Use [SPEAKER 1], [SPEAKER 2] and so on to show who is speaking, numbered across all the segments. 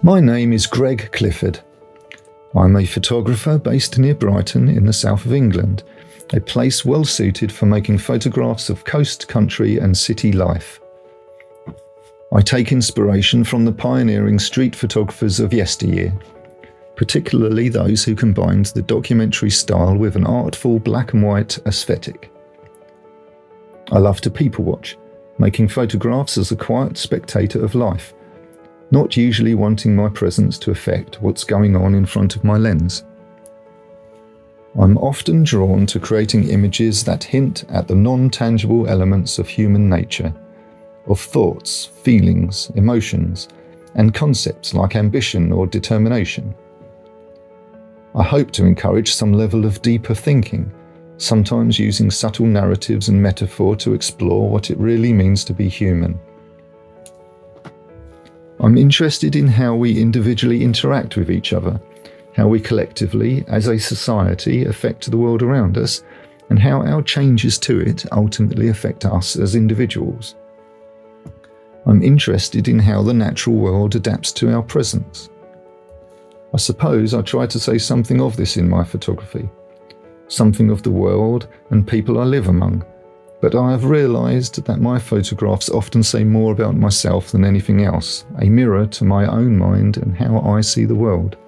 [SPEAKER 1] My name is Greig Clifford. I'm a photographer based near Brighton in the south of England, a place well suited for making photographs of coast, country and city life. I take inspiration from the pioneering street photographers of yesteryear, particularly those who combined the documentary style with an artful black and white aesthetic. I love to people watch, making photographs as a quiet spectator of life, not usually wanting my presence to affect what's going on in front of my lens. I'm often drawn to creating images that hint at the non-tangible elements of human nature, of thoughts, feelings, emotions, and concepts like ambition or determination. I hope to encourage some level of deeper thinking, sometimes using subtle narratives and metaphor to explore what it really means to be human. I'm interested in how we individually interact with each other, how we collectively, as a society, affect the world around us, and how our changes to it ultimately affect us as individuals. I'm interested in how the natural world adapts to our presence. I suppose I try to say something of this in my photography, something of the world and people I live among, but I have realised that my photographs often say more about myself than anything else, a mirror to my own mind and how I see the world.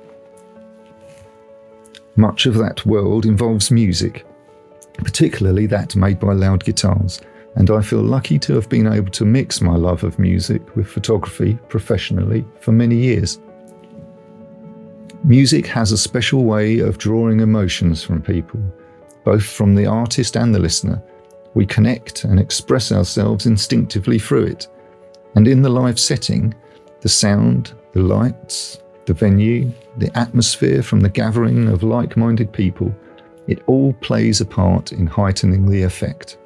[SPEAKER 1] Much of that world involves music, particularly that made by loud guitars, and I feel lucky to have been able to mix my love of music with photography professionally for many years. Music has a special way of drawing emotions from people, both from the artist and the listener. We connect and express ourselves instinctively through it. And in the live setting, the sound, the lights, the venue, the atmosphere from the gathering of like-minded people, it all plays a part in heightening the effect.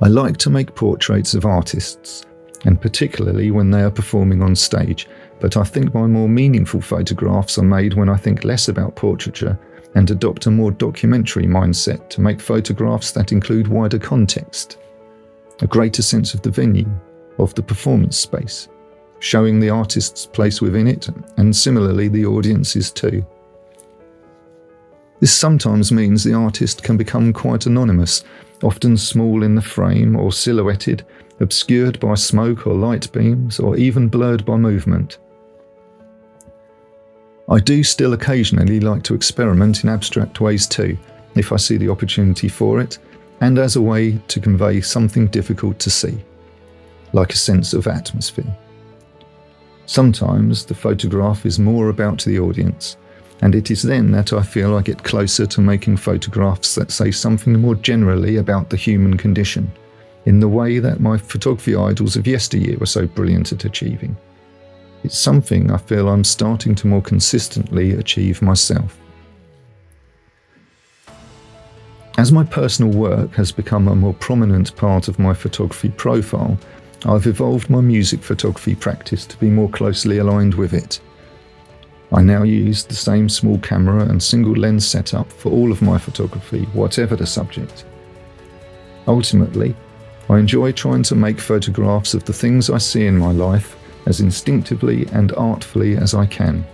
[SPEAKER 1] I like to make portraits of artists, and particularly when they are performing on stage, but I think my more meaningful photographs are made when I think less about portraiture and adopt a more documentary mindset to make photographs that include wider context, a greater sense of the venue, of the performance space, showing the artist's place within it, and similarly the audience's too. This sometimes means the artist can become quite anonymous, often small in the frame or silhouetted, obscured by smoke or light beams, or even blurred by movement. I do still occasionally like to experiment in abstract ways too, if I see the opportunity for it, and as a way to convey something difficult to see, like a sense of atmosphere. Sometimes the photograph is more about the audience, and it is then that I feel I get closer to making photographs that say something more generally about the human condition, in the way that my photography idols of yesteryear were so brilliant at achieving. It's something I feel I'm starting to more consistently achieve myself. As my personal work has become a more prominent part of my photography profile, I've evolved my music photography practice to be more closely aligned with it. I now use the same small camera and single lens setup for all of my photography, whatever the subject. Ultimately, I enjoy trying to make photographs of the things I see in my life as instinctively and artfully as I can.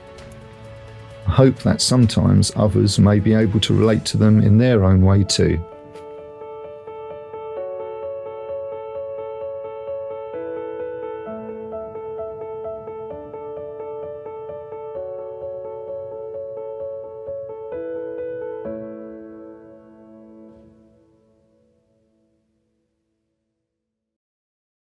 [SPEAKER 1] I hope that sometimes others may be able to relate to them in their own way too.